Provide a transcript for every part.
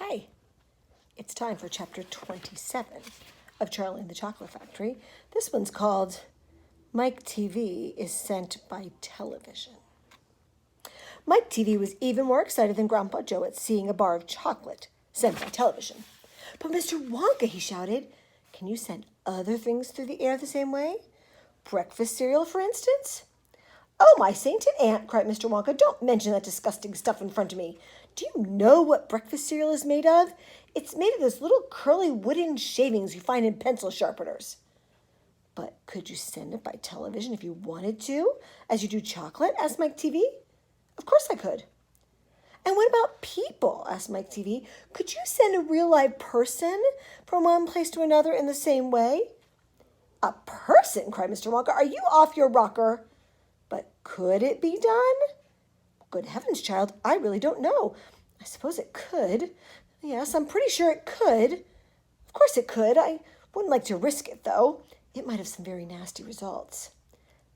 Hi, it's time for chapter 27 of Charlie and the Chocolate Factory. This one's called Mike TV is Sent by Television. Mike TV was even more excited than Grandpa Joe at seeing a bar of chocolate sent by television. But Mr. Wonka, he shouted, can you send other things through the air the same way? Breakfast cereal, for instance? Oh, my sainted aunt, cried Mr. Wonka, don't mention that disgusting stuff in front of me. Do you know what breakfast cereal is made of? It's made of those little curly wooden shavings you find in pencil sharpeners. But could you send it by television if you wanted to, as you do chocolate? Asked Mike TV. Of course I could. And what about people? Asked Mike TV. Could you send a real live person from one place to another in the same way? A person, cried Mr. Wonka. Are you off your rocker? But could it be done? Good heavens, child, I really don't know. I suppose it could. Yes, I'm pretty sure it could. Of course it could. I wouldn't like to risk it, though. It might have some very nasty results.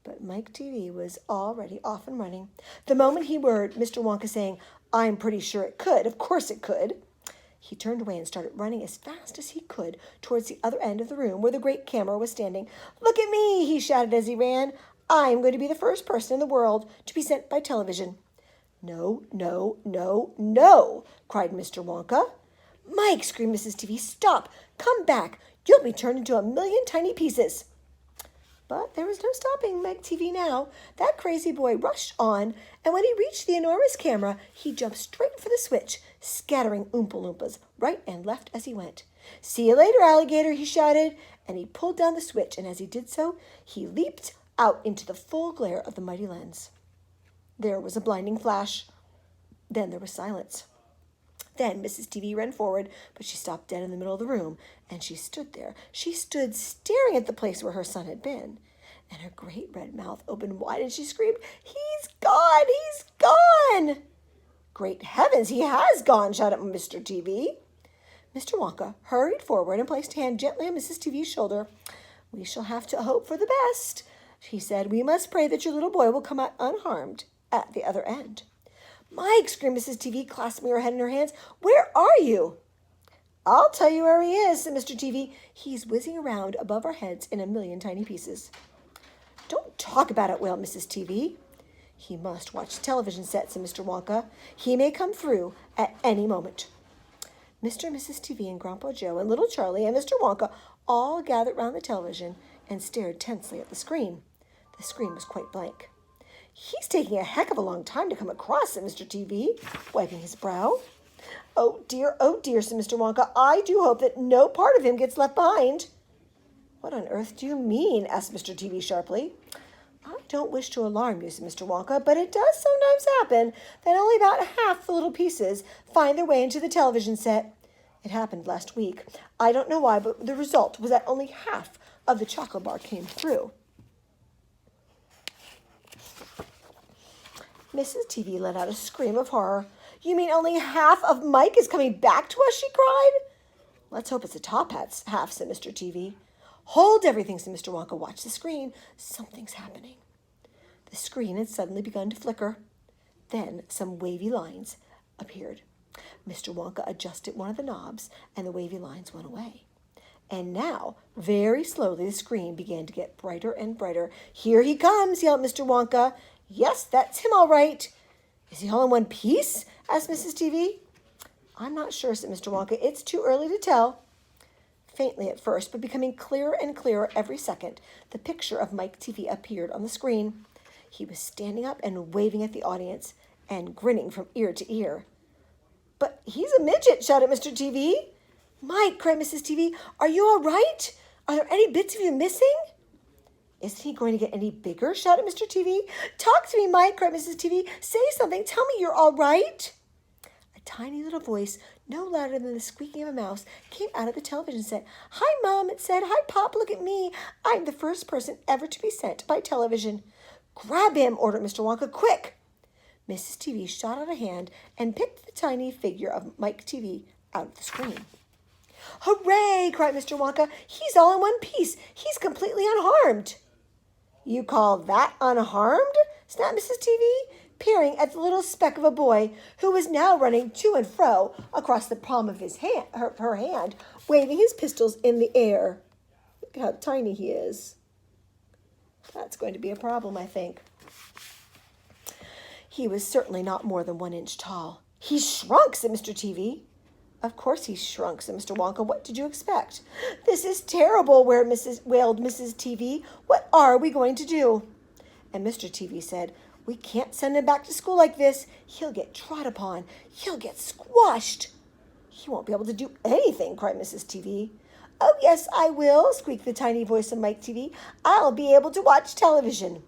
But Mike TV was already off and running. The moment he heard Mr. Wonka saying, I'm pretty sure it could, of course it could, he turned away and started running as fast as he could towards the other end of the room where the great camera was standing. Look at me, he shouted as he ran. I'm going to be the first person in the world to be sent by television. No, no, no, no, cried Mr. Wonka. Mike, screamed Mrs. TV, stop, come back. You'll be turned into a million tiny pieces. But there was no stopping Mike TV now. That crazy boy rushed on, and when he reached the enormous camera, he jumped straight for the switch, scattering Oompa Loompas right and left as he went. See you later, alligator, he shouted, and he pulled down the switch, and as he did so, he leaped out into the full glare of the mighty lens. There was a blinding flash. Then there was silence. Then Mrs. TV ran forward, but she stopped dead in the middle of the room, and she stood there. She stood staring at the place where her son had been, and her great red mouth opened wide, and she screamed, He's gone! He's gone! Great heavens, he has gone, shouted Mr. TV. Mr. Wonka hurried forward and placed a hand gently on Mrs. TV's shoulder. We shall have to hope for the best, he said. We must pray that your little boy will come out unharmed at the other end. Mike, screamed Mrs. TV, clasping her head in her hands. Where are you? I'll tell you where he is, said Mr. TV. He's whizzing around above our heads in a million tiny pieces. Don't talk about it, wailed Mrs. TV. He must watch the television set, said Mr. Wonka. He may come through at any moment. Mr. and Mrs. TV and Grandpa Joe and little Charlie and Mr. Wonka all gathered round the television and stared tensely at the screen. The screen was quite blank. He's taking a heck of a long time to come across, said Mr. TV, wiping his brow. Oh, dear, said Mr. Wonka. I do hope that no part of him gets left behind. What on earth do you mean? Asked Mr. TV sharply. I don't wish to alarm you, said Mr. Wonka, but it does sometimes happen that only about half the little pieces find their way into the television set. It happened last week. I don't know why, but the result was that only half of the chocolate bar came through. Mrs. TV let out a scream of horror. You mean only half of Mike is coming back to us, she cried. Let's hope it's the top half, said Mr. TV. Hold everything, said Mr. Wonka. Watch the screen. Something's happening. The screen had suddenly begun to flicker. Then some wavy lines appeared. Mr. Wonka adjusted one of the knobs, and the wavy lines went away. And now, very slowly, the screen began to get brighter and brighter. Here he comes, yelled Mr. Wonka. Yes, that's him all right. Is he all in one piece? Asked Mrs. TV. I'm not sure, said Mr. Wonka. It's too early to tell. Faintly at first, but becoming clearer and clearer every second, the picture of Mike TV appeared on the screen. He was standing up and waving at the audience and grinning from ear to ear. But he's a midget, shouted Mr. TV. Mike, cried Mrs. TV, are you all right? Are there any bits of you missing? Isn't he going to get any bigger? Shouted Mr. TV. Talk to me, Mike, cried Mrs. TV. Say something. Tell me you're all right. A tiny little voice, no louder than the squeaking of a mouse, came out of the television set. Hi, Mom, it said. Hi, Pop, look at me. I'm the first person ever to be sent by television. Grab him, ordered Mr. Wonka. Quick. Mrs. TV shot out a hand and picked the tiny figure of Mike TV out of the screen. Hooray, cried Mr. Wonka. He's all in one piece. He's completely unharmed. You call that unharmed? Snapped Mrs. TV. peering at the little speck of a boy who was now running to and fro across the palm of his hand, her hand, waving his pistols in the air. Look at how tiny he is. That's going to be a problem, I think. He was certainly not more than 1 inch tall. He's shrunk, said Mr. TV. Of course he's shrunk, said Mr. Wonka. What did you expect? This is terrible, wailed Mrs. TV. What are we going to do? And Mr. TV said, we can't send him back to school like this. He'll get trod upon. He'll get squashed. He won't be able to do anything, cried Mrs. TV. Oh, yes, I will, squeaked the tiny voice of Mike TV. I'll be able to watch television.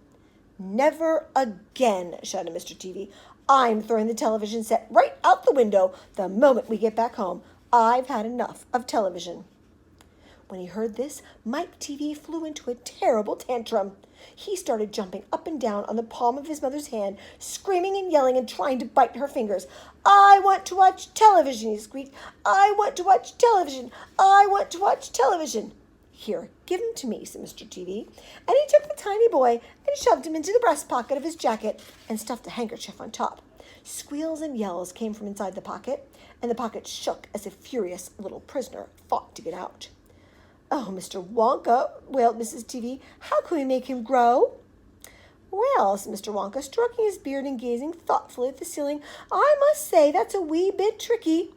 Never again, shouted Mr. TV. I'm throwing the television set right out the window the moment we get back home. I've had enough of television. When he heard this, Mike TV flew into a terrible tantrum. He started jumping up and down on the palm of his mother's hand, screaming and yelling and trying to bite her fingers. I want to watch television, he squeaked. I want to watch television. I want to watch television. Here, give him to me, said Mr. TV. And he took the tiny boy and shoved him into the breast pocket of his jacket and stuffed a handkerchief on top. Squeals and yells came from inside the pocket, and the pocket shook as a furious little prisoner fought to get out. Oh, Mr. Wonka, wailed Mrs. TV, how can we make him grow? Well, said Mr. Wonka, stroking his beard and gazing thoughtfully at the ceiling, I must say that's a wee bit tricky.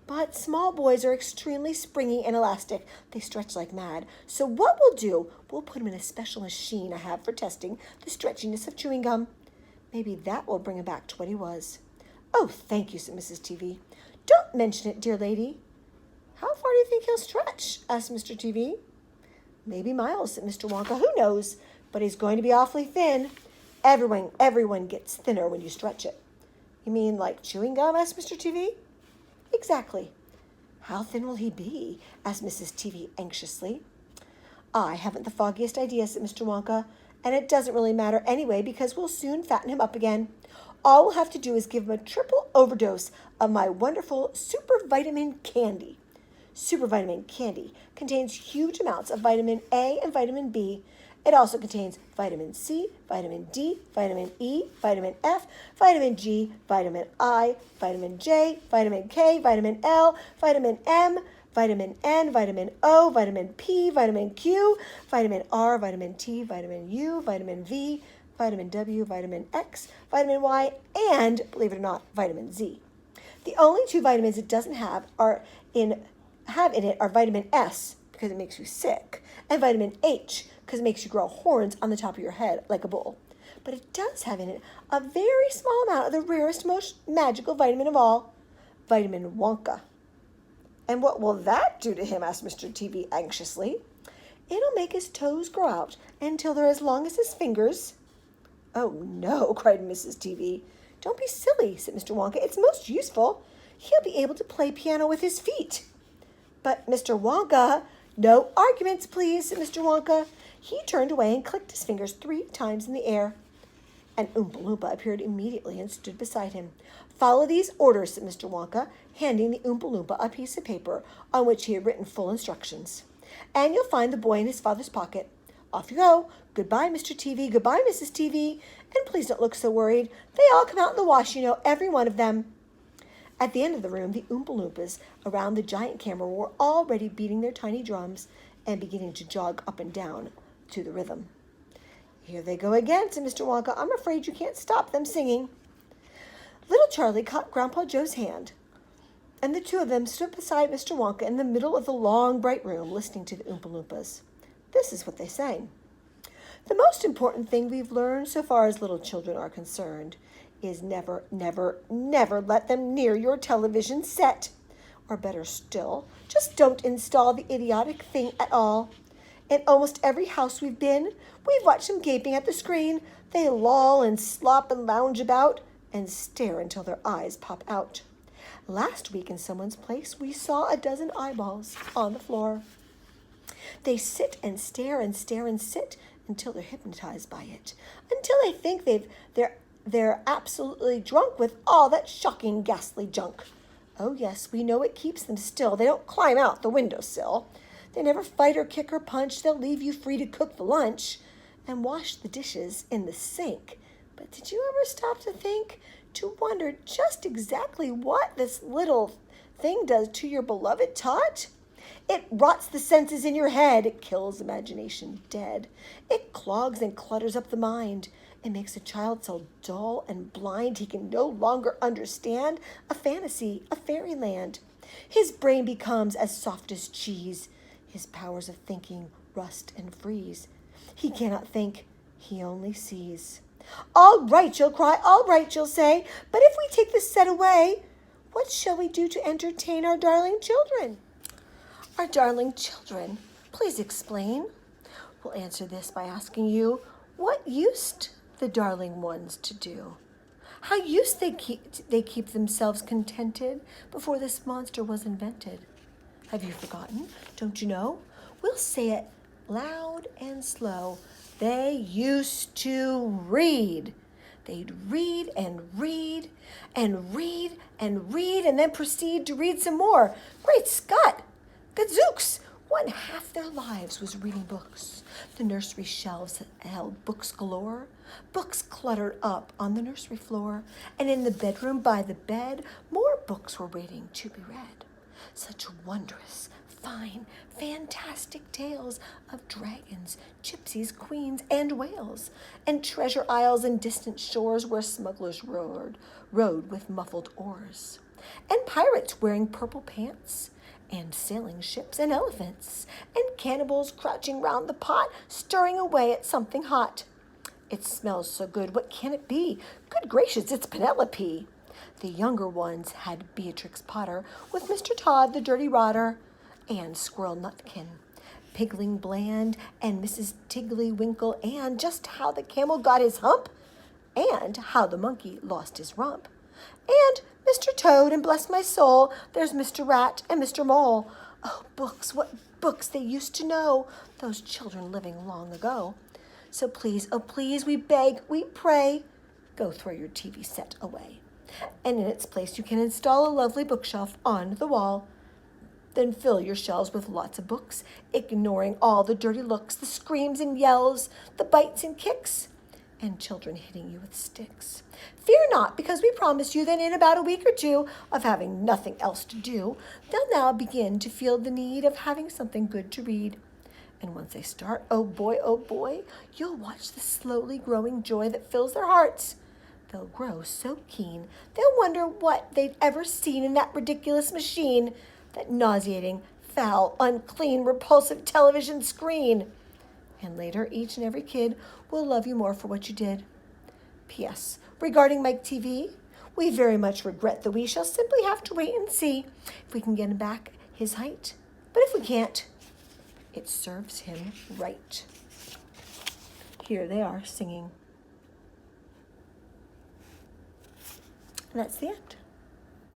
But small boys are extremely springy and elastic. They stretch like mad. So what we'll do, we'll put him in a special machine I have for testing the stretchiness of chewing gum. Maybe that will bring him back to what he was. Oh, thank you, said Mrs. TV. Don't mention it, dear lady. How far do you think he'll stretch? Asked Mr. TV. Maybe miles, said Mr. Wonka. Who knows? But he's going to be awfully thin. Everyone gets thinner when you stretch it. You mean like chewing gum? Asked Mr. TV. Exactly. How thin will he be? Asked Mrs. TV anxiously. I haven't the foggiest idea, said Mr. Wonka. And it doesn't really matter anyway because we'll soon fatten him up again. All we'll have to do is give him a triple overdose of my wonderful super vitamin candy. Super vitamin candy contains huge amounts of vitamin A and vitamin B. It also contains vitamin C, vitamin D, vitamin E, vitamin F, vitamin G, vitamin I, vitamin J, vitamin K, vitamin L, vitamin M, vitamin N, vitamin O, vitamin P, vitamin Q, vitamin R, vitamin T, vitamin U, vitamin V, vitamin W, vitamin X, vitamin Y, and, believe it or not, vitamin Z. The only 2 vitamins it doesn't have in it are vitamin S, because it makes you sick, and vitamin H, because it makes you grow horns on the top of your head like a bull. But it does have in it a very small amount of the rarest, most magical vitamin of all, vitamin Wonka. And what will that do to him? Asked Mr. TV anxiously. It'll make his toes grow out until they're as long as his fingers. Oh, no, cried Mrs. TV. Don't be silly, said Mr. Wonka. It's most useful. He'll be able to play piano with his feet. But Mr. Wonka, no arguments, please, said Mr. Wonka. He turned away and clicked his fingers 3 times in the air. An Oompa Loompa appeared immediately and stood beside him. Follow these orders, said Mr. Wonka, handing the Oompa Loompa a piece of paper on which he had written full instructions. And you'll find the boy in his father's pocket. Off you go. Goodbye, Mr. TV. Goodbye, Mrs. TV. And please don't look so worried. They all come out in the wash, you know, every one of them. At the end of the room, the Oompa Loompas around the giant camera were already beating their tiny drums and beginning to jog up and down to the rhythm. Here they go again, said Mr. Wonka. I'm afraid you can't stop them singing. Little Charlie caught Grandpa Joe's hand, and the 2 of them stood beside Mr. Wonka in the middle of the long, bright room, listening to the Oompa Loompas. This is what they sang. The most important thing we've learned so far as little children are concerned is never, never, never let them near your television set. Or better still, just don't install the idiotic thing at all. In almost every house we've been, we've watched them gaping at the screen. They loll and slop and lounge about and stare until their eyes pop out. Last week in someone's place, we saw a dozen eyeballs on the floor. They sit and stare and stare and sit until they're hypnotized by it, until they think they're absolutely drunk with all that shocking, ghastly junk. Oh, yes, we know it keeps them still. They don't climb out the windowsill. They never fight or kick or punch. They'll leave you free to cook the lunch and wash the dishes in the sink. But did you ever stop to think, to wonder just exactly what this little thing does to your beloved tot? It rots the senses in your head. It kills imagination dead. It clogs and clutters up the mind. It makes a child so dull and blind he can no longer understand a fantasy, a fairyland. His brain becomes as soft as cheese. His powers of thinking rust and freeze. He cannot think, he only sees. All right, you'll cry, all right, you'll say, but if we take this set away, what shall we do to entertain our darling children? Our darling children, please explain. We'll answer this by asking you, what used the darling ones to do? How used they keep themselves contented before this monster was invented? Have you forgotten? Don't you know? We'll say it loud and slow. They used to read. They'd read and read and read and read and then proceed to read some more. Great Scott! Gadzooks! One half their lives was reading books. The nursery shelves held books galore. Books cluttered up on the nursery floor. And in the bedroom by the bed, more books were waiting to be read. Such wondrous, fine, fantastic tales of dragons, gypsies, queens, and whales, and treasure isles and distant shores where smugglers rowed with muffled oars, and pirates wearing purple pants, and sailing ships and elephants, and cannibals crouching round the pot, stirring away at something hot. It smells so good, what can it be? Good gracious, it's Penelope. The younger ones had Beatrix Potter with Mr. Todd, the dirty rotter, and Squirrel Nutkin, Pigling Bland, and Mrs. Tiddlywinkle, and just how the camel got his hump, and how the monkey lost his rump, and Mr. Toad, and bless my soul, there's Mr. Rat and Mr. Mole. Oh, books, what books they used to know, those children living long ago. So please, oh please, we beg, we pray, go throw your TV set away. And in its place you can install a lovely bookshelf on the wall. Then fill your shelves with lots of books, ignoring all the dirty looks, the screams and yells, the bites and kicks, and children hitting you with sticks. Fear not, because we promise you that in about a week or two of having nothing else to do, they'll now begin to feel the need of having something good to read. And once they start, oh boy, you'll watch the slowly growing joy that fills their hearts. They'll grow so keen, they'll wonder what they'd ever seen in that ridiculous machine, that nauseating, foul, unclean, repulsive television screen. And later, each and every kid will love you more for what you did. P.S. Regarding Mike TV, we very much regret that we shall simply have to wait and see if we can get him back his height. But if we can't, it serves him right. Here they are singing. And that's the end.